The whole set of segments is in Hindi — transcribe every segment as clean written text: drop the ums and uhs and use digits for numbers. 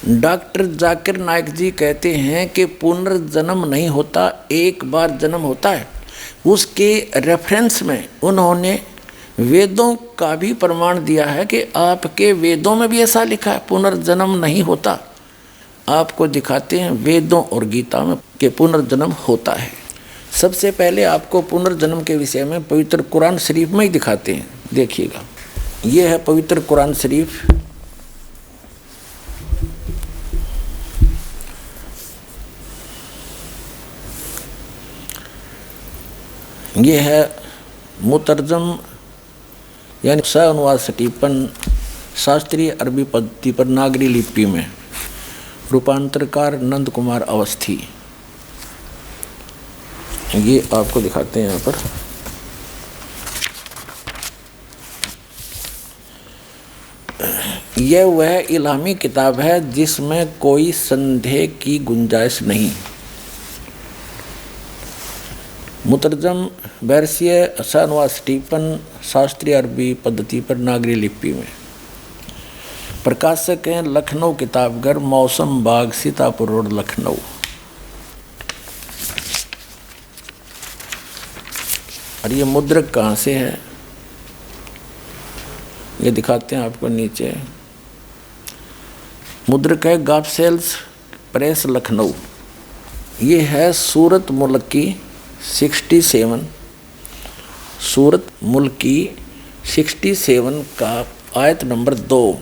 डॉक्टर जाकिर नाइक जी कहते हैं कि पुनर्जन्म नहीं होता, एक बार जन्म होता है। उसके रेफरेंस में उन्होंने वेदों का भी प्रमाण दिया है कि आपके वेदों में भी ऐसा लिखा है पुनर्जन्म नहीं होता। आपको दिखाते हैं वेदों और गीता में कि पुनर्जन्म होता है। सबसे पहले आपको पुनर्जन्म के विषय में पवित्र कुरान शरीफ में ही दिखाते हैं। देखिएगा, ये है पवित्र कुरान शरीफ। ये है मुतरजम यानी अनुवाद स्टीफन शास्त्रीय अरबी पद्धति पर नागरी लिपि में, रूपांतरकार नंद कुमार अवस्थी। ये आपको दिखाते हैं यहाँ पर। यह वह इलामी किताब है जिसमें कोई संदेह की गुंजाइश नहीं। मुतरजम बैरसीय अनुवाद स्टीफन शास्त्रीय अरबी पद्धति पर नागरी लिपि में। प्रकाशक हैं लखनऊ किताबघर, मौसम बाग, सीतापुर रोड, लखनऊ। और ये मुद्रक कहाँ से है ये दिखाते हैं आपको नीचे। मुद्रक है गॉडसेल्स प्रेस, लखनऊ। ये है सूरत मुल्क की 67, सूरत मुल्क की 67 का आयत नंबर 2,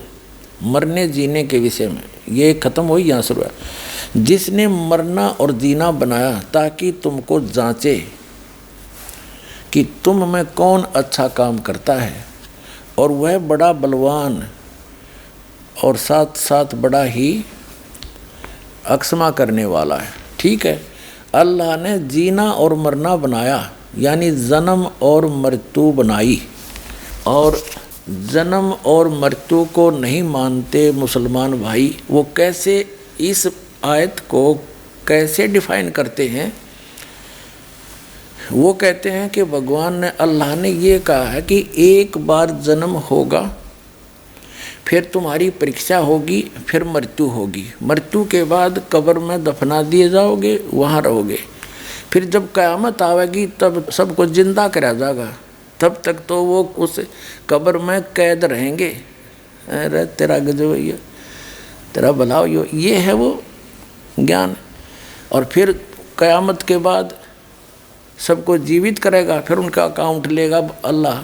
मरने जीने के विषय में। ये ख़त्म हुई, यहाँ शुरू है। जिसने मरना और जीना बनाया ताकि तुमको जांचे कि तुम में कौन अच्छा काम करता है, और वह बड़ा बलवान और साथ साथ बड़ा ही अक्षमा करने वाला है। ठीक है, अल्लाह ने जीना और मरना बनाया, यानी जन्म और मृत्यु बनाई। और जन्म और मृत्यु को नहीं मानते मुसलमान भाई, वो कैसे इस आयत को कैसे डिफाइन करते हैं। वो कहते हैं कि भगवान ने, अल्लाह ने ये कहा है कि एक बार जन्म होगा, फिर तुम्हारी परीक्षा होगी, फिर मृत्यु होगी। मृत्यु के बाद कब्र में दफना दिए जाओगे, वहाँ रहोगे। फिर जब क़यामत आवेगी तब सबको जिंदा करा जाएगा। तब तक तो वो उस कब्र में कैद रहेंगे। अरे तेरा गजब भैया, तेरा भलाओ, ये है वो ज्ञान। और फिर क़यामत के बाद सबको जीवित करेगा, फिर उनका अकाउंट लेगा अल्लाह।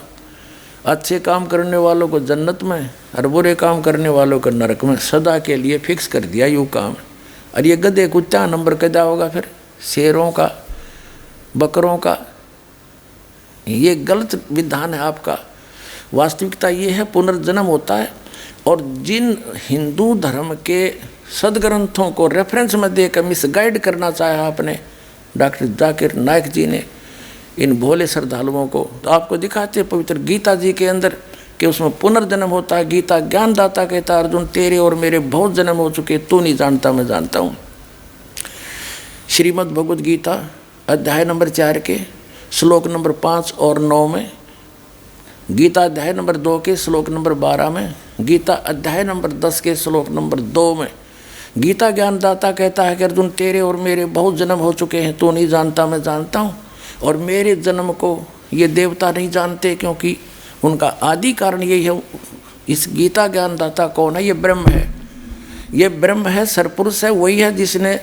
अच्छे काम करने वालों को जन्नत में और बुरे काम करने वालों को नरक में, सदा के लिए फिक्स कर दिया यूँ काम। और ये गधे कुत्ता नंबर कैदा होगा फिर शेरों का, बकरों का। ये गलत विधान है आपका। वास्तविकता ये है पुनर्जन्म होता है। और जिन हिंदू धर्म के सदग्रंथों को रेफरेंस में देकर मिसगाइड करना चाहा आपने डॉक्टर जाकिर नाइक जी ने इन भोले श्रद्धालुओं को, तो आपको दिखाते पवित्र गीता जी के अंदर कि उसमें पुनर्जन्म होता है। गीता ज्ञानदाता कहता है, अर्जुन तेरे और मेरे बहुत जन्म हो चुके, तू नहीं जानता, मैं जानता हूँ। श्रीमद् भगवद गीता अध्याय नंबर 4 के श्लोक नंबर 5 और 9 में, गीता अध्याय नंबर 2 के श्लोक नंबर 12 में, गीता अध्याय नंबर 10 के श्लोक नंबर 2 में गीता ज्ञानदाता कहता है कि अर्जुन तेरे और मेरे बहुत जन्म हो चुके हैं, तू नहीं जानता, मैं जानता हूँ। और मेरे जन्म को ये देवता नहीं जानते, क्योंकि उनका आदि कारण यही है। इस गीता ज्ञानदाता कौन है? ये ब्रह्म है। ये ब्रह्म है, सरपुरुष है, वही है जिसने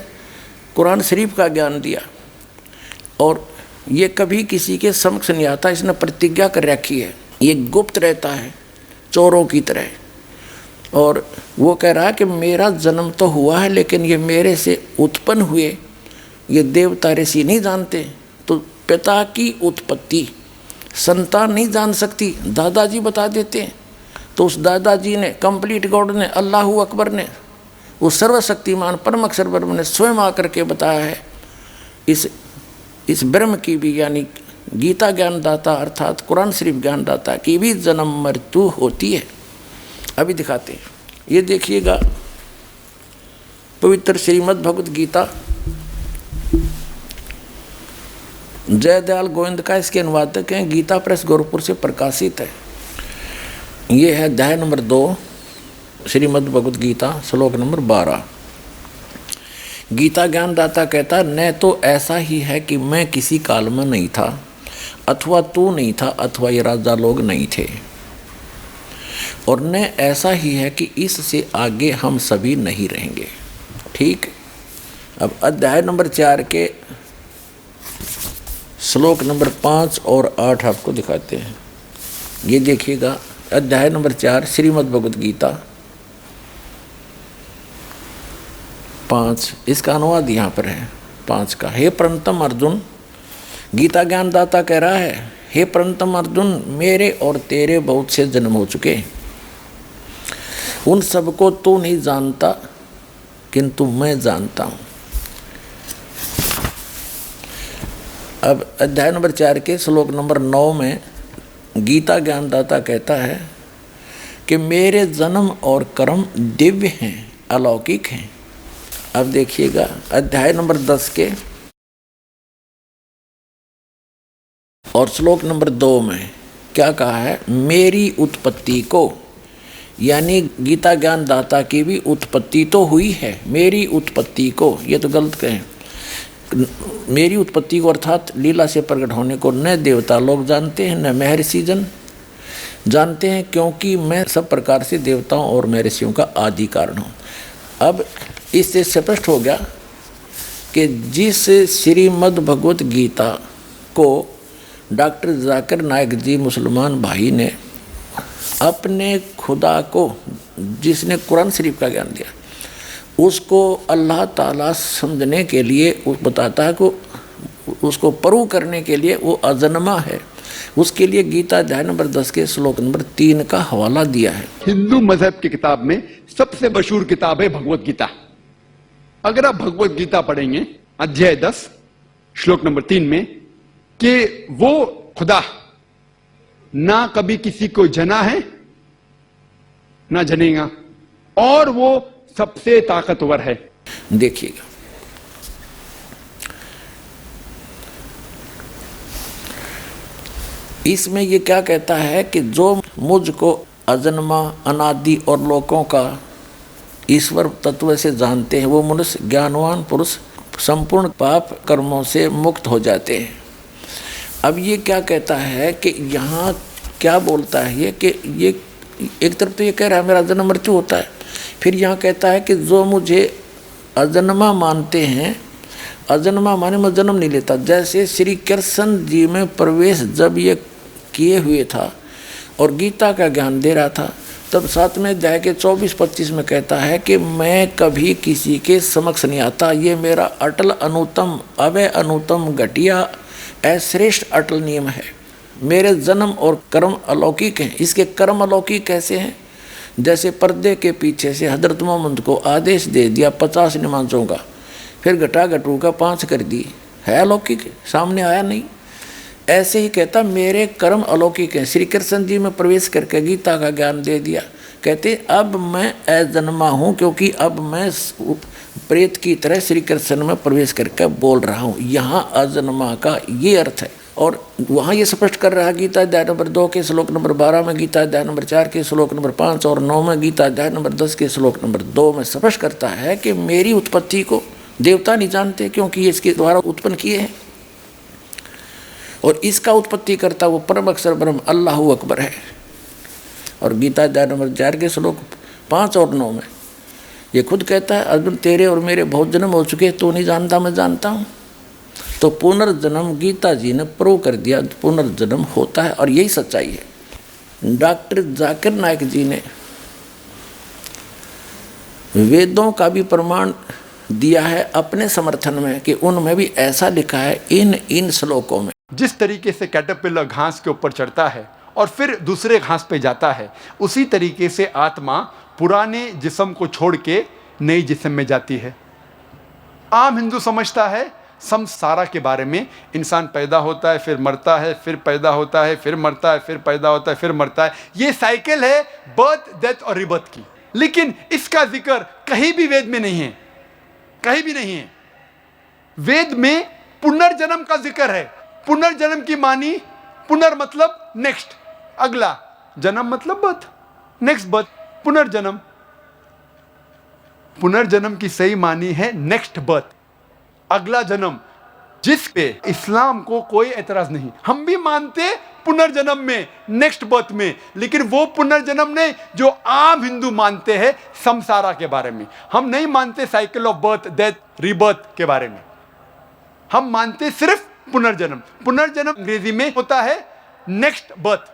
कुरान शरीफ का ज्ञान दिया। और ये कभी किसी के समक्ष नहीं आता, इसने प्रतिज्ञा कर रखी है। ये गुप्त रहता है चोरों की तरह। और वो कह रहा है कि मेरा जन्म तो हुआ है, लेकिन ये मेरे से उत्पन्न हुए ये देवता ऋषि नहीं जानते। तो पिता की उत्पत्ति संतान नहीं जान सकती, दादाजी बता देते हैं। तो उस दादाजी ने, कंप्लीट गॉड ने, अल्लाह अकबर ने, उस सर्वशक्तिमान परम अक्षर ब्रह्म ने स्वयं आकर के बताया है इस ब्रह्म की भी, यानी गीता ज्ञानदाता अर्थात कुरान शरीफ ज्ञानदाता की भी जन्म मृत्यु होती है। अभी दिखाते हैं, ये देखिएगा पवित्र श्रीमद् भगवद गीता जयदयाल गोविंद का इसके अनुवादक हैं, गीता प्रेस गोरखपुर से प्रकाशित है। ये है अध्याय नंबर 2 श्रीमद् भगवत गीता श्लोक नंबर 12। गीता ज्ञानदाता कहता, न तो ऐसा ही है कि मैं किसी काल में नहीं था, अथवा तू नहीं था, अथवा ये राजा लोग नहीं थे, और न ऐसा ही है कि इससे आगे हम सभी नहीं रहेंगे। ठीक। अब अध्याय नंबर 4 के श्लोक नंबर 5 और 8 आपको दिखाते हैं। ये देखिएगा, अध्याय नंबर 4 श्रीमद् भगवत गीता 5, इसका अनुवाद यहाँ पर है 5 का। हे परंतम अर्जुन, गीता ज्ञानदाता कह रहा है, हे परंतम अर्जुन, मेरे और तेरे बहुत से जन्म हो चुके, उन सबको तू नहीं जानता, किंतु मैं जानता हूँ। अब अध्याय नंबर 4 के श्लोक नंबर 9 में गीता ज्ञानदाता कहता है कि मेरे जन्म और कर्म दिव्य हैं, अलौकिक हैं। अब देखिएगा, अध्याय नंबर 10 के और श्लोक नंबर 2 में क्या कहा है, मेरी उत्पत्ति को, यानी गीता ज्ञानदाता की भी उत्पत्ति तो हुई है, मेरी उत्पत्ति को, ये तो गलत कहें, मेरी उत्पत्ति को अर्थात लीला से प्रकट होने को न देवता लोग जानते हैं, न महर्षि जन जानते हैं, क्योंकि मैं सब प्रकार से देवताओं और महर्षियों का आदि कारण हूँ। अब इससे स्पष्ट हो गया कि जिस श्रीमद् भगवत गीता को डॉक्टर जाकिर नायक जी मुसलमान भाई ने अपने खुदा को, जिसने कुरान शरीफ का ज्ञान दिया, उसको अल्लाह ताला समझने के लिए बताता है कि उसको परू करने के लिए वो अजन्मा है। उसके लिए गीता अध्याय नंबर 10 के श्लोक नंबर 3 का हवाला दिया है। हिंदू मजहब की किताब में सबसे मशहूर किताब है भगवत गीता। अगर आप भगवत गीता पढ़ेंगे अध्याय 10 श्लोक नंबर 3 में कि वो खुदा ना कभी किसी को जना है ना जनेगा, और वो सबसे ताकतवर है। देखिएगा, इसमें ये क्या कहता है कि जो मुझको अजन्मा, अनादि और लोकों का ईश्वर तत्व से जानते हैं, वो मनुष्य ज्ञानवान पुरुष संपूर्ण पाप कर्मों से मुक्त हो जाते हैं। अब ये क्या कहता है कि यहाँ क्या बोलता है ये, कि ये एक तरफ तो ये कह रहा है मेरा जन्म मृत्यु होता है, फिर यहाँ कहता है कि जो मुझे अजन्मा मानते हैं, अजन्मा माने मैं जन्म नहीं लेता। जैसे श्री कृष्ण जी में प्रवेश जब ये किए हुए था और गीता का ज्ञान दे रहा था, तब 7वें अध्याय के 24-25 में कहता है कि मैं कभी किसी के समक्ष नहीं आता, ये मेरा अटल अनुतम अवय अनुतम घटिया अश्रेष्ठ अटल नियम है। मेरे जन्म और कर्म अलौकिक हैं। इसके कर्म अलौकिक कैसे हैं? जैसे पर्दे के पीछे से हजरत मोहम्मद को आदेश दे दिया 50 नमाजों का, फिर घटा घटू का 5 कर दी, है अलौकिक, सामने आया नहीं। ऐसे ही कहता मेरे कर्म अलौकिक हैं। श्री कृष्ण जी में प्रवेश करके गीता का ज्ञान दे दिया, कहते अब मैं अजन्मा हूँ, क्योंकि अब मैं प्रेत की तरह श्री कृष्ण में प्रवेश करके बोल रहा हूँ। यहाँ अजन्मा का ये अर्थ है। और वहाँ ये स्पष्ट कर रहा है गीता अध्याय नंबर 2 के श्लोक नंबर 12 में, गीता अध्याय नंबर 4 के श्लोक नंबर 5 और 9 में, गीता अध्याय नंबर 10 के श्लोक नंबर 2 में स्पष्ट करता है कि मेरी उत्पत्ति को देवता नहीं जानते, क्योंकि ये इसके द्वारा उत्पन्न किए हैं, और इसका उत्पत्ति करता वो परम अक्षर ब्रह्म अल्लाह अकबर है। और गीता अध्याय नंबर 4 के श्लोक 5 और 9 में ये खुद कहता है, अर्जुन तेरे और मेरे बहुत जन्म हो चुके, तू नहीं जानता मैं जानता हूँ। तो पुनर्जन्म गीता जी ने प्रूव कर दिया, पुनर्जन्म होता है, और यही सच्चाई है। डॉक्टर जाकिर नायक जी ने वेदों का भी प्रमाण दिया है अपने समर्थन में कि उनमें भी ऐसा लिखा है इन श्लोकों में। जिस तरीके से कैटरपिलर घास के ऊपर चढ़ता है और फिर दूसरे घास पे जाता है, उसी तरीके से आत्मा पुराने जिस्म को छोड़ के नई जिस्म में जाती है। आम हिंदू समझता है संसारा के बारे में, इंसान पैदा होता है फिर मरता है, फिर पैदा होता है फिर मरता है, फिर पैदा होता है फिर मरता है। ये साइकिल है बर्थ डेथ और रिबर्थ की। लेकिन इसका जिक्र कहीं भी वेद में नहीं है, कहीं भी नहीं है। वेद में पुनर्जन्म का जिक्र है। पुनर्जन्म की मानी, पुनर् मतलब नेक्स्ट, अगला, जन्म मतलब बर्थ, नेक्स्ट बर्थ, पुनर्जन्म। पुनर्जन्म की सही मानी है नेक्स्ट बर्थ, अगला जन्म, जिस पे इस्लाम को कोई एतराज नहीं। हम भी मानते पुनर्जन्म में, नेक्स्ट बर्थ में, लेकिन वो पुनर्जन्म नहीं जो आम हिंदू मानते हैं संसारा के बारे में। हम नहीं मानते cycle of birth death rebirth के बारे में, हम मानते सिर्फ पुनर्जन्म। पुनर्जन्म अंग्रेजी में होता है नेक्स्ट बर्थ,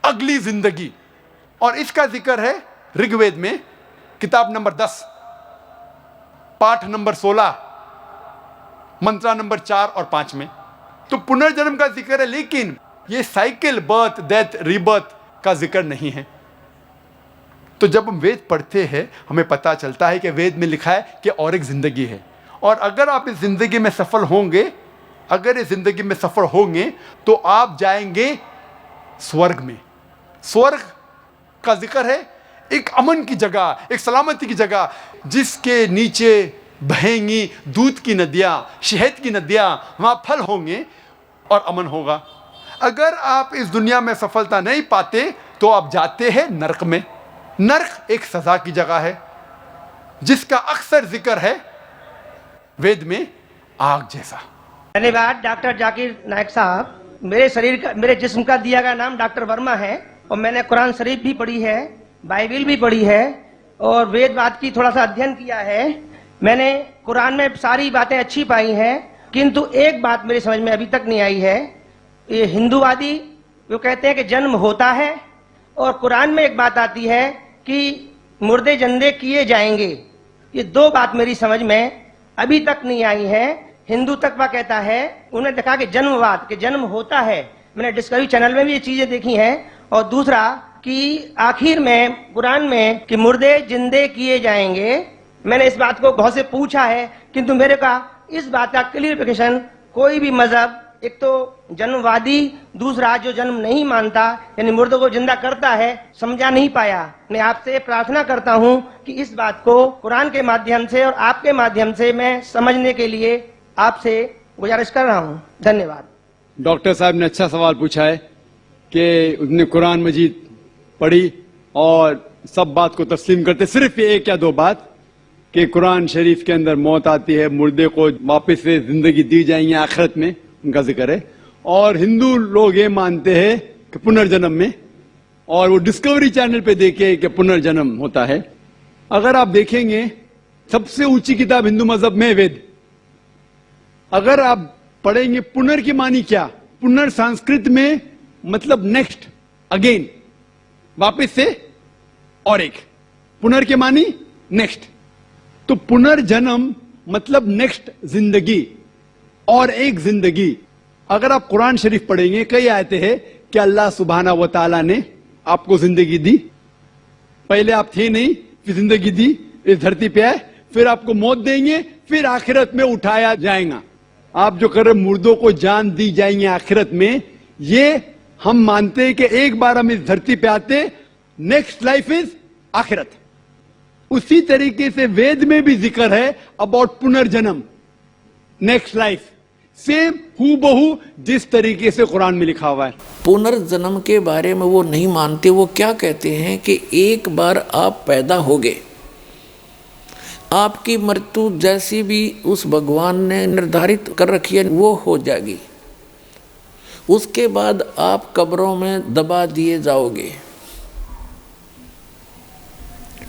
अगली जिंदगी। और इसका जिक्र है ऋग्वेद में किताब नंबर 10 पाठ नंबर 16 मंत्रा नंबर 4 और 5 में। तो पुनर्जन्म का जिक्र है, लेकिन ये साइकिल बर्थ डेथ रीबर्थ का जिक्र नहीं है। तो जब हम वेद पढ़ते हैं हमें पता चलता है कि वेद में लिखा है कि और एक जिंदगी है, और अगर आप इस जिंदगी में सफल होंगे, अगर इस जिंदगी में सफल होंगे तो आप जाएंगे स्वर्ग में। स्वर्ग का जिक्र है एक अमन की जगह, एक सलामती की जगह, जिसके नीचे बहेंगी दूध की नदियां, शहद की नदियां, वहां फल होंगे और अमन होगा। अगर आप इस दुनिया में सफलता नहीं पाते तो आप जाते हैं नरक में। नरक एक सजा की जगह है जिसका अक्सर जिक्र है वेद में आग जैसा। धन्यवाद डॉक्टर जाकिर नायक साहब। मेरे जिस्म का दिया गया नाम डॉक्टर वर्मा है, और मैंने कुरान शरीफ भी पढ़ी है, बाइबिल भी पढ़ी है, और वेदवाद की थोड़ा सा अध्ययन किया है। मैंने कुरान में सारी बातें अच्छी पाई हैं, किंतु एक बात मेरी समझ में अभी तक नहीं आई है। ये हिंदूवादी वो कहते हैं कि जन्म होता है, और कुरान में एक बात आती है कि मुर्दे जिंदे किए जाएंगे। ये दो बात मेरी समझ में अभी तक नहीं आई है। हिंदू तकवा कहता है, उन्हें देखा कि जन्मवाद, कि जन्म होता है। मैंने डिस्कवरी चैनल में भी ये चीजें देखी हैं। और दूसरा कि आखिर में कुरान में कि मुर्दे जिंदे किए जाएंगे। मैंने इस बात को बहुत से पूछा है, किंतु मेरे का इस बात का क्लियरिफिकेशन कोई भी मजहब, एक तो जन्मवादी, दूसरा जो जन्म नहीं मानता यानी मुर्दों को जिंदा करता है, समझा नहीं पाया। मैं आपसे प्रार्थना करता हूं कि इस बात को कुरान के माध्यम से और आपके माध्यम से मैं समझने के लिए आपसे गुजारिश कर रहा हूं। धन्यवाद। डॉक्टर साहब ने अच्छा सवाल पूछा है कि उसने कुरान मजीद पढ़ी और सब बात को तस्लीम करते, सिर्फ ये एक या दो बात कि कुरान शरीफ के अंदर मौत आती है, मुर्दे को वापस से जिंदगी दी जाएंगी आखिरत में, उनका जिक्र है। और हिंदू लोग ये मानते हैं कि पुनर्जन्म में, और वो डिस्कवरी चैनल पे देखे कि पुनर्जन्म होता है। अगर आप देखेंगे सबसे ऊंची किताब हिंदू मजहब में वेद, अगर आप पढ़ेंगे पुनर की मानी क्या, पुनर संस्कृत में मतलब नेक्स्ट, अगेन, वापस से, और एक, पुनर के मानी नेक्स्ट। तो पुनर्जन्म मतलब नेक्स्ट जिंदगी, और एक जिंदगी। अगर आप कुरान शरीफ पढ़ेंगे कई आयतें हैं कि अल्लाह सुब्हाना व तआला ने आपको जिंदगी दी, पहले आप थे नहीं, फिर जिंदगी दी, इस धरती पे आए, फिर आपको मौत देंगे, फिर आखिरत में उठाया जाएगा। आप जो कर रहे मुर्दों को जान दी जाएंगे आखिरत में, ये हम मानते हैं कि एक बार हम इस धरती पे आते, नेक्स्ट लाइफ इज आखिरत। उसी तरीके से वेद में भी जिक्र है अबाउट पुनर्जन्म, नेक्स्ट लाइफ, सेम हूबहू जिस तरीके से कुरान में लिखा हुआ है। पुनर्जन्म के बारे में वो नहीं मानते। वो क्या कहते हैं कि एक बार आप पैदा हो गए, आपकी मृत्यु जैसी भी उस भगवान ने निर्धारित कर रखी है वो हो जाएगी। उसके बाद आप कब्रों में दबा दिए जाओगे,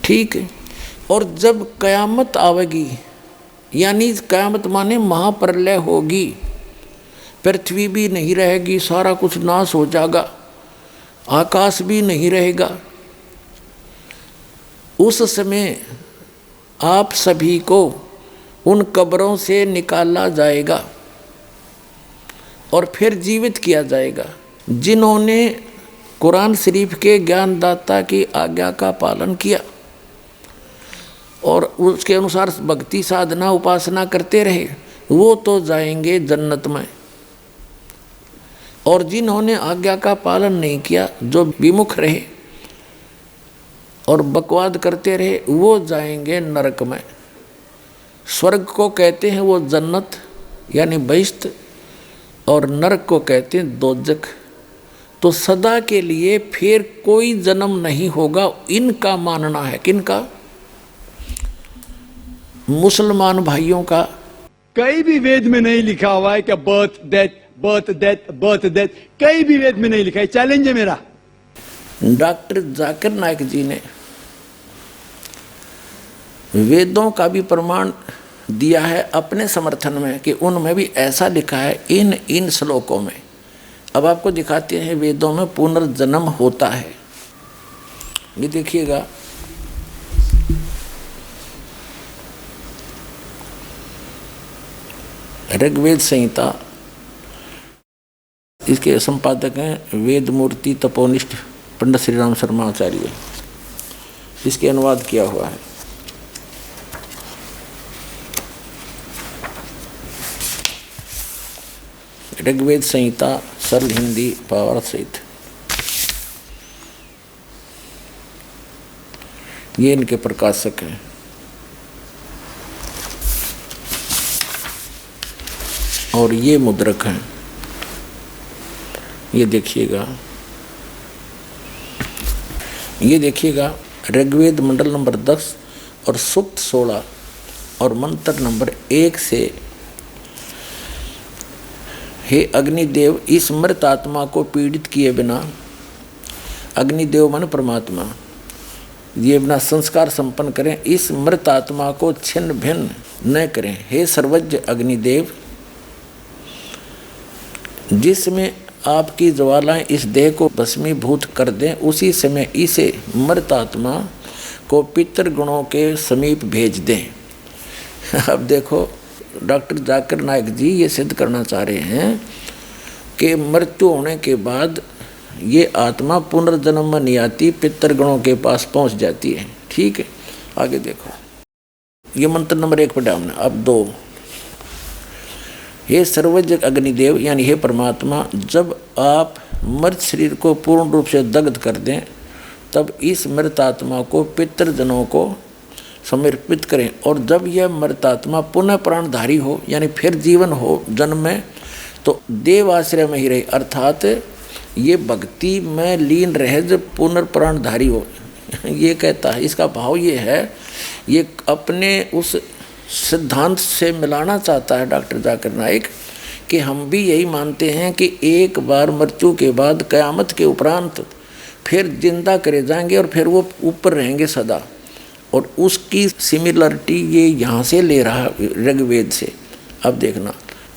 ठीक है। और जब कयामत आवेगी, यानी कयामत माने महाप्रलय होगी, पृथ्वी भी नहीं रहेगी, सारा कुछ नाश हो जाएगा, आकाश भी नहीं रहेगा। उस समय आप सभी को उन कब्रों से निकाला जाएगा और फिर जीवित किया जाएगा। जिन्होंने कुरान शरीफ के ज्ञानदाता की आज्ञा का पालन किया और उसके अनुसार भक्ति साधना उपासना करते रहे, वो तो जाएंगे जन्नत में। और जिन्होंने आज्ञा का पालन नहीं किया, जो विमुख रहे और बकवाद करते रहे, वो जाएंगे नरक में। स्वर्ग को कहते हैं वो जन्नत यानी बहिश्त, और नरक को कहते हैं दोजख। तो सदा के लिए फिर कोई जन्म नहीं होगा, इनका मानना है। किनका? मुसलमान भाइयों का कहीं भी वेद में नहीं लिखा हुआ है कि birth death birth death birth death, कहीं भी वेद में नहीं लिखा है। चैलेंज है मेरा। डॉक्टर जाकिर नाइक जी ने वेदों का भी प्रमाण दिया है अपने समर्थन में कि उनमें भी ऐसा लिखा है इन श्लोकों में। अब आपको दिखाते हैं वेदों में पुनर्जन्म होता है। ये देखिएगा, ऋग्वेद संहिता, इसके संपादक हैं वेद मूर्ति तपोनिष्ठ पंडित श्री राम शर्मा आचार्य। इसके अनुवाद किया हुआ है। ऋग्वेद संहिता सरल हिंदी भावार्थ सहित। ये इनके प्रकाशक हैं। और ये मुद्रक हैं। ये देखिएगा, ये देखिएगा ऋग्वेद मंडल नंबर 10 और सूक्त 16 और मंत्र नंबर 1 से हे अग्निदेव, इस मृत आत्मा को पीड़ित किए बिना, अग्निदेव मन परमात्मा, ये बिना संस्कार संपन्न करें, इस मृत आत्मा को छिन्न भिन्न न करें। हे सर्वज्ञ अग्निदेव, जिसमें आपकी ज्वालाएं इस देह को भस्मीभूत कर दें, उसी समय इसे मृत आत्मा को पितृ गुणों के समीप भेज दें। अब देखो, डॉक्टर जाकिर नाइक जी ये सिद्ध करना चाह रहे हैं कि मृत्यु होने के बाद ये आत्मा पुनर्जन्म में नहीं आती, पितृगणों के पास पहुंच जाती है। ठीक है, आगे देखो। ये मंत्र नंबर 1 पढ़ा हमने। अब 2, हे सर्वज्ञ अग्निदेव, यानी हे परमात्मा, जब आप मृत शरीर को पूर्ण रूप से दग्ध कर दें, तब इस मृत आत्मा को पितृजनों को समर्पित करें। और जब यह मृत आत्मा पुनः प्राणधारी हो, यानी फिर जीवन हो जन्म में, तो देव आश्रय में ही रहे, अर्थात ये भक्ति में लीन रहे जब पुनर्प्राणधारी हो। ये कहता है, इसका भाव ये है, ये अपने उस सिद्धांत से मिलाना चाहता है डॉक्टर जाकिर नाइक कि हम भी यही मानते हैं कि एक बार मृत्यु के बाद क़यामत के उपरांत फिर जिंदा करे जाएंगे और फिर वो ऊपर रहेंगे सदा। और उसकी सिमिलरिटी ये यहाँ से ले रहा ऋग्वेद से। अब देखना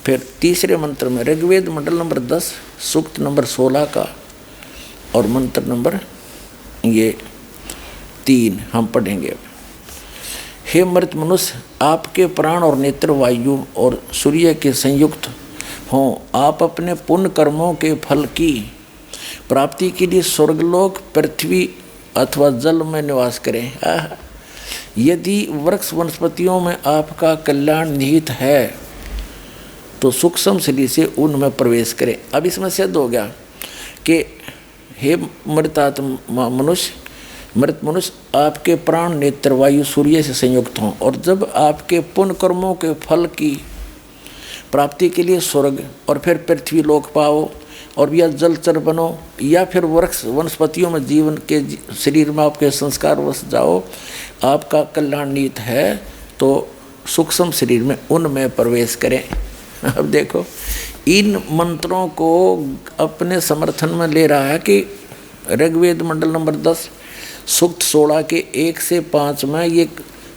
फिर तीसरे मंत्र में, ऋग्वेद मंडल नंबर 10 सूक्त नंबर 16 का और मंत्र नंबर ये 3 हम पढ़ेंगे। हे मृत मनुष्य, आपके प्राण और नेत्र वायु और सूर्य के संयुक्त हों। आप अपने पुण्य कर्मों के फल की प्राप्ति के लिए स्वर्गलोक, पृथ्वी अथवा जल में निवास करें। यदि वृक्ष वनस्पतियों में आपका कल्याण निहित है तो सूक्ष्म शरीर से उनमें प्रवेश करें। अब इसमें सिद्ध हो गया कि हे मृत मनुष्य, आपके प्राण नेत्र वायु सूर्य से संयुक्त हों। और जब आपके पुण्य कर्मों के फल की प्राप्ति के लिए स्वर्ग और फिर पृथ्वी लोक पाओ, और या जलचर बनो, या फिर वृक्ष वनस्पतियों में जीवन के शरीर में आपके संस्कार वस जाओ, आपका कल्याण निहित है तो सूक्ष्म शरीर में उनमें प्रवेश करें। अब देखो, इन मंत्रों को अपने समर्थन में ले रहा है कि ऋग्वेद मंडल नंबर 10 सूक्त 16 के 1 से 5 में ये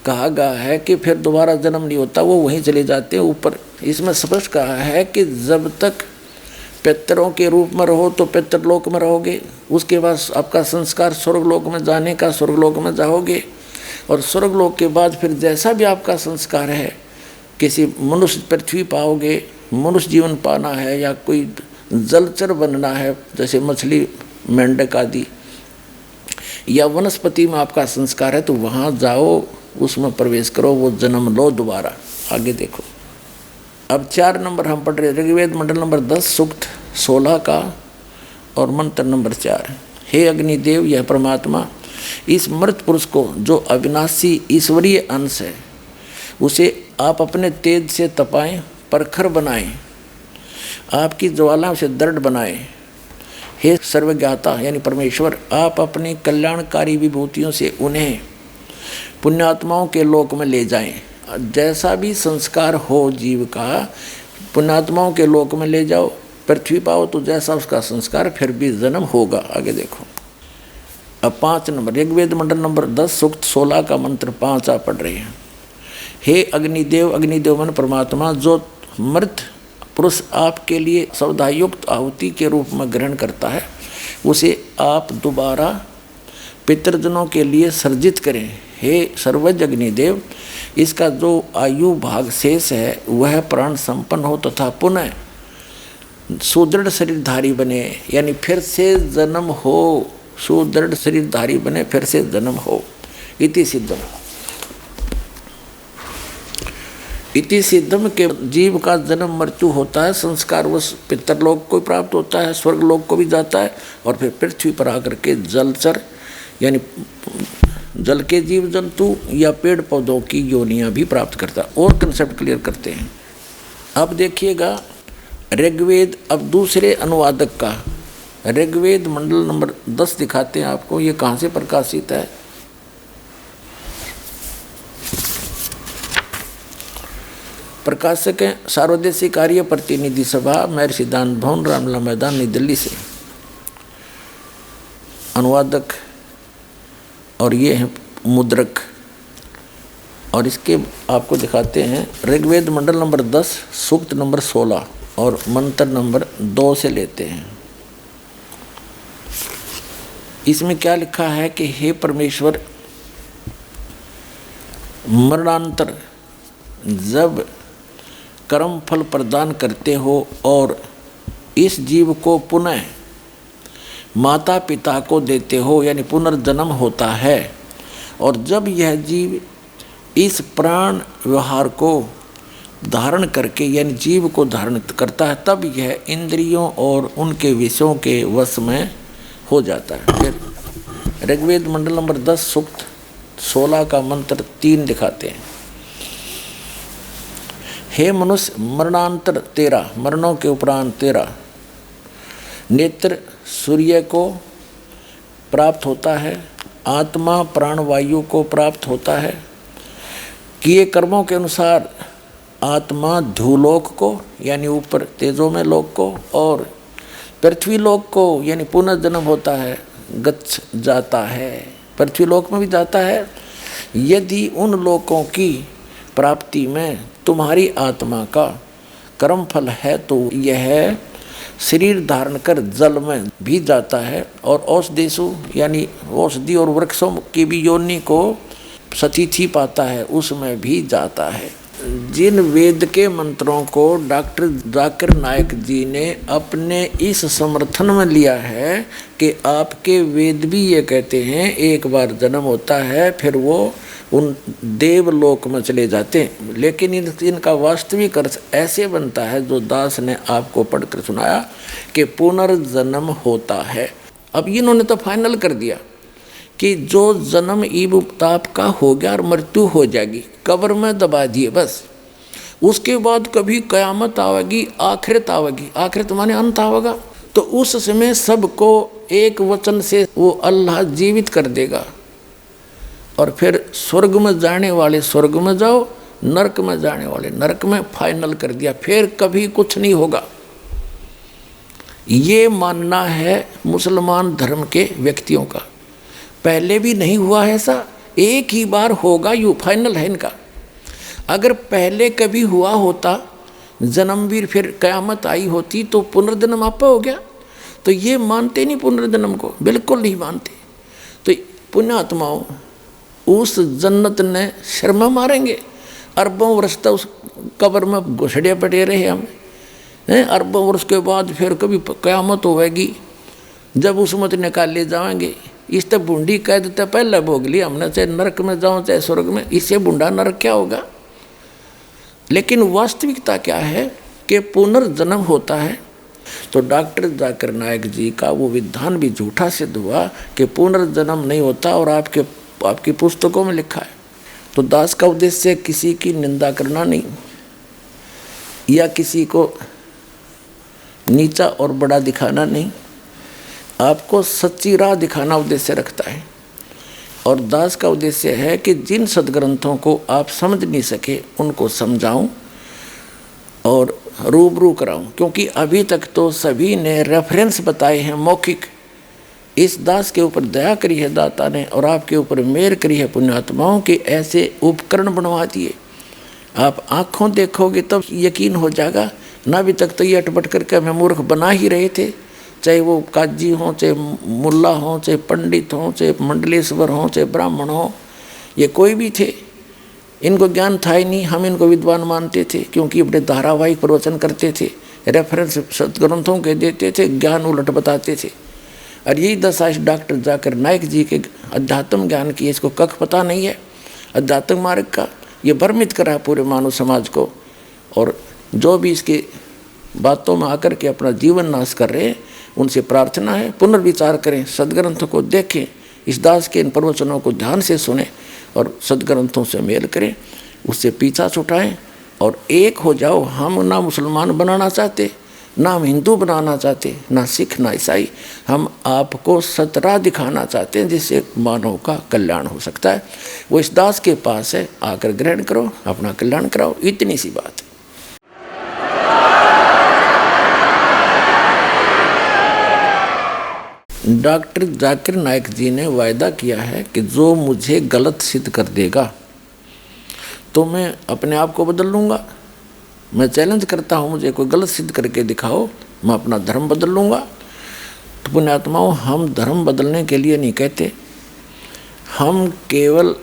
कहा गया है कि फिर दोबारा जन्म नहीं होता, वो वहीं चले जाते हैं ऊपर। इसमें स्पष्ट कहा है कि जब तक पितरों के रूप में रहो तो पितरलोक में रहोगे, उसके बाद आपका संस्कार स्वर्गलोक में जाने का, स्वर्गलोक में जाओगे, और स्वर्गलोक के बाद फिर जैसा भी आपका संस्कार है, किसी मनुष्य पृथ्वी पाओगे, मनुष्य जीवन पाना है, या कोई जलचर बनना है जैसे मछली मेंढक आदि, या वनस्पति में आपका संस्कार है तो वहाँ जाओ, उसमें प्रवेश करो, वो जन्म लो दोबारा। आगे देखो, अब 4 नंबर हम पढ़ रहे, ऋग्वेद मंडल नंबर 10 सूक्त 16 का और मंत्र नंबर 4। हे अग्निदेव, यह परमात्मा इस मृत पुरुष को, जो अविनाशी ईश्वरीय अंश है, उसे आप अपने तेज से तपाएं, प्रखर बनाएं, आपकी ज्वालाओं से दृढ़ बनाएं। हे सर्वज्ञाता यानी परमेश्वर, आप अपनी कल्याणकारी विभूतियों से उन्हें पुण्यात्माओं के लोक में ले जाएं। जैसा भी संस्कार हो जीव का, पुण्यात्माओं के लोक में ले जाओ, पृथ्वी पाओ तो जैसा उसका संस्कार फिर भी जन्म होगा। आगे देखो, अब 5 नंबर ऋग्वेद मंडल नंबर 10 सूक्त 16 का मंत्र 5 आप पढ़ रहे हैं। हे अग्निदेव, अग्निदेव मन परमात्मा, जो मृत पुरुष आपके लिए सौदायुक्त आहुति के रूप में ग्रहण करता है, उसे आप दोबारा पितृजनों के लिए सर्जित करें। हे सर्वज्ञ अग्निदेव, इसका जो आयु भाग शेष है वह प्राण संपन्न हो तथा पुनः सुदृढ़ शरीरधारी बने, यानी फिर से जन्म हो, सुदृढ़ शरीरधारी बने, फिर से जन्म हो। इति सिद्धम, इति सिद्धम के जीव का जन्म मृत्यु होता है, संस्कार वश पितरलोक को प्राप्त होता है, स्वर्गलोक को भी जाता है, और फिर पृथ्वी पर आकर के जलचर यानी जल के जीव जंतु या पेड़ पौधों की योनियां भी प्राप्त करता है। और कंसेप्ट क्लियर करते हैं। अब देखिएगा ऋग्वेद, अब दूसरे अनुवादक का ऋग्वेद मंडल नंबर 10 दिखाते हैं आपको। ये कहाँ से प्रकाशित है? प्रकाशक है सार्वदेशी कार्य प्रतिनिधि सभा, महर्षि सिद्धांत भवन, रामलला मैदान, नई दिल्ली से अनुवादक, और ये है मुद्रक। और इसके आपको दिखाते हैं ऋग्वेद मंडल नंबर 10 सूक्त नंबर 16 और मंत्र नंबर 2 से लेते हैं। इसमें क्या लिखा है कि हे परमेश्वर, मरणांतर जब कर्म फल प्रदान करते हो और इस जीव को पुनः माता पिता को देते हो, यानी पुनर्जन्म होता है, और जब यह जीव इस प्राण व्यवहार को धारण करके यानी जीव को धारण करता है, तब यह इंद्रियों और उनके विषयों के वश में हो जाता है। फिर ऋग्वेद मंडल नंबर 10 सूक्त 16 का मंत्र 3 दिखाते हैं। हे मनुष्य, मरणांतर तेरा, मरणों के उपरांत तेरा नेत्र सूर्य को प्राप्त होता है, आत्मा प्राणवायु को प्राप्त होता है, किए कर्मों के अनुसार आत्मा ध्रुलोक को यानी ऊपर तेजों में लोक को, और पृथ्वी लोक को यानी पुनर्जन्म होता है, गच्छ जाता है, पृथ्वी लोक में भी जाता है। यदि उन लोकों की प्राप्ति में तुम्हारी आत्मा का कर्म फल है तो यह शरीर धारण कर जल में भी जाता है, और औषधेषु यानी औषधि और वृक्षों की भी योनि को सतिथि पाता है, उसमें भी जाता है। जिन वेद के मंत्रों को डॉक्टर जाकिर नायक जी ने अपने इस समर्थन में लिया है कि आपके वेद भी ये कहते हैं एक बार जन्म होता है फिर वो उन देवलोक में चले जाते हैं, लेकिन इनका वास्तविक अर्थ ऐसे बनता है जो दास ने आपको पढ़कर सुनाया कि पुनर्जन्म होता है। अब इन्होंने तो फाइनल कर दिया कि जो जन्म ईब ताप का हो गया और मृत्यु हो जाएगी, कब्र में दबा दिए बस, उसके बाद कभी कयामत आवेगी, आखिरत आवेगी, आखिरत माने अंत आवेगा, तो उस समय सबको एक वचन से वो अल्लाह जीवित कर देगा, और फिर स्वर्ग में जाने वाले स्वर्ग में जाओ, नरक में जाने वाले नरक में, फाइनल कर दिया, फिर कभी कुछ नहीं होगा। ये मानना है मुसलमान धर्म के व्यक्तियों का। पहले भी नहीं हुआ है ऐसा, एक ही बार होगा, यू फाइनल है इनका। अगर पहले कभी हुआ होता जन्मवीर फिर कयामत आई होती तो पुनर्जन्म आपा हो गया, तो ये मानते नहीं पुनर्जन्म को, बिल्कुल नहीं मानते। तो पुण्यात्माओं उस जन्नत ने शर्मा मारेंगे, अरबों वर्ष तक उस कब्र में घुसड़े पड़े रहे हम हैं, अरबों वर्ष के बाद फिर कभी कयामत होगी, जब उस मत निकाल ले जाएंगे। इस तक बूंदी कह देते पहले भोग लिया हमने, चाहे नरक में जाऊँ चाहे स्वर्ग में, इससे बूंदा नरक क्या होगा। लेकिन वास्तविकता क्या है कि पुनर्जन्म होता है। तो डॉक्टर जाकिर नायक जी का वो विधान भी झूठा सिद्ध हुआ कि पुनर्जन्म नहीं होता, और आपकी पुस्तकों में लिखा है। तो दास का उद्देश्य किसी की निंदा करना नहीं या किसी को नीचा और बड़ा दिखाना नहीं, आपको सच्ची राह दिखाना उद्देश्य रखता है और दास का उद्देश्य है कि जिन सदग्रंथों को आप समझ नहीं सके उनको समझाऊं और रूबरू कराऊं, क्योंकि अभी तक तो सभी ने रेफरेंस बताए हैं मौखिक। इस दास के ऊपर दया करी है दाता ने और आपके ऊपर मेहर करी है पुण्यात्माओं के ऐसे उपकरण बनवा दिए। आप आँखों देखोगे तब यकीन हो जाएगा, ना अभी तक तो ये अटपट करके हमें मूर्ख बना ही रहे थे, चाहे वो काजी हों, चाहे मुल्ला हों, चाहे पंडित हों, चाहे मंडलेश्वर हों, चाहे ब्राह्मण हों, ये कोई भी थे, इनको ज्ञान था ही नहीं। हम इनको विद्वान मानते थे क्योंकि अपने धारावाहिक प्रवचन करते थे, रेफरेंस सदग्रंथों के देते थे, ज्ञान उलट बताते थे। और यही दशा इस डॉक्टर जाकिर नाइक जी के अध्यात्म ज्ञान की, इसको कख पता नहीं है अध्यात्म मार्ग का, ये भ्रमित करा पूरे मानव समाज को। और जो भी इसके बातों में आकर के अपना जीवन नाश कर रहे हैं, उनसे प्रार्थना है पुनर्विचार करें, सदग्रंथों को देखें, इस दास के इन प्रवचनों को ध्यान से सुने और सदग्रंथों से मेल करें, उससे पीछा छुटाएं और एक हो जाओ। हम ना मुसलमान बनाना चाहते, ना हम हिंदू बनाना चाहते, ना सिख ना ईसाई, हम आपको सतराह दिखाना चाहते हैं जिससे मानव का कल्याण हो सकता है। वो इस दास के पास है, आकर ग्रहण करो, अपना कल्याण कराओ, इतनी सी बात है। डॉक्टर जाकिर नाइक जी ने वायदा किया है कि जो मुझे गलत सिद्ध कर देगा तो मैं अपने आप को बदल लूँगा। मैं चैलेंज करता हूँ, मुझे कोई गलत सिद्ध करके दिखाओ, मैं अपना धर्म बदल लूँगा। तो पुण्यात्माओं, हम धर्म बदलने के लिए नहीं कहते, हम केवल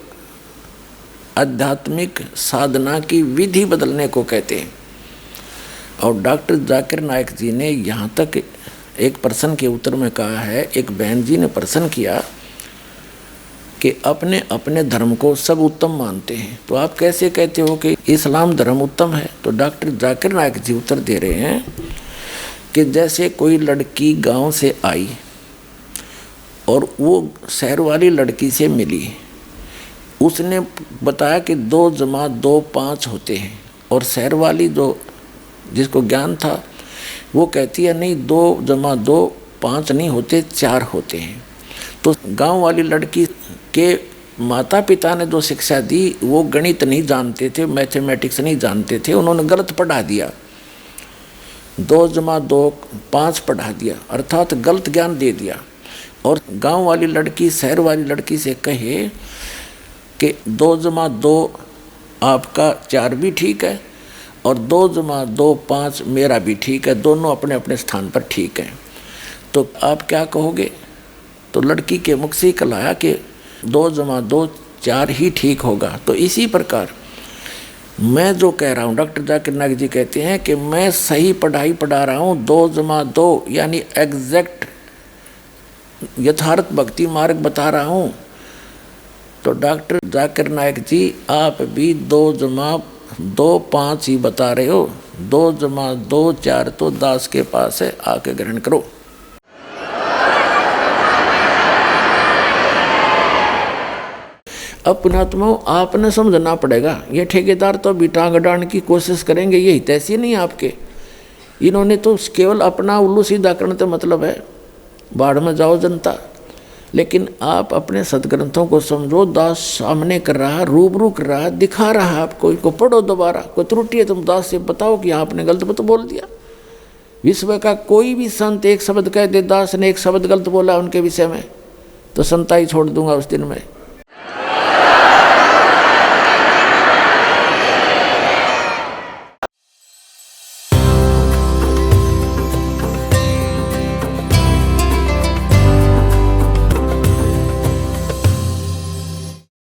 आध्यात्मिक साधना की विधि बदलने को कहते हैं। और डॉक्टर जाकिर नाइक जी ने यहाँ तक एक प्रश्न के उत्तर में कहा है, एक बहन जी ने प्रश्न किया कि अपने अपने धर्म को सब उत्तम मानते हैं, तो आप कैसे कहते हो कि इस्लाम धर्म उत्तम है? तो डॉक्टर जाकिर नाइक जी उत्तर दे रहे हैं कि जैसे कोई लड़की गांव से आई और वो शहर वाली लड़की से मिली, उसने बताया कि 2 + 2 5 होते हैं, और शहर वाली जो जिसको ज्ञान था वो कहती है नहीं, 2 + 2 5 नहीं होते, 4 होते हैं। तो गांव वाली लड़की के माता पिता ने जो शिक्षा दी वो गणित नहीं जानते थे, मैथमेटिक्स नहीं जानते थे, उन्होंने गलत पढ़ा दिया, 2 + 2 5 पढ़ा दिया, अर्थात गलत ज्ञान दे दिया। और गांव वाली लड़की शहर वाली लड़की से कहे कि 2 + 2 आपका 4 भी ठीक है और 2 + 2 5 मेरा भी ठीक है, दोनों अपने अपने स्थान पर ठीक हैं, तो आप क्या कहोगे? तो लड़की के मुख से निकल आया कि 2 + 2 4 ही ठीक होगा। तो इसी प्रकार मैं जो कह रहा हूँ, डॉक्टर जाकिर नाइक जी कहते हैं कि मैं सही पढ़ाई पढ़ा रहा हूँ, 2 + 2 यानी एग्जैक्ट यथार्थ भक्ति मार्ग बता रहा हूँ। तो डॉक्टर जाकिर नाइक जी आप भी 2 + 2 5 ही बता रहे हो, 2 + 2 4 तो दास के पास है, आके ग्रहण करो। अब पुण्यात्माओं, आपने समझना पड़ेगा, ये ठेकेदार तो अभी टांग अड़ाने की कोशिश करेंगे, ये हितैषी नहीं आपके, इन्होंने तो केवल अपना उल्लू सीधा करने का मतलब है, बाढ़ में जाओ जनता। लेकिन आप अपने सदग्रंथों को समझो, दास सामने कर रहा, रूबरू कर रहा, दिखा रहा आपको, इनको पढ़ो दोबारा, कोई त्रुटि है तुम दास से बताओ कि आपने गलत मत बोल दिया। विश्व का कोई भी संत एक शब्द कह दे दास ने एक शब्द गलत बोला उनके विषय में, तो संताई छोड़ दूंगा उस दिन में।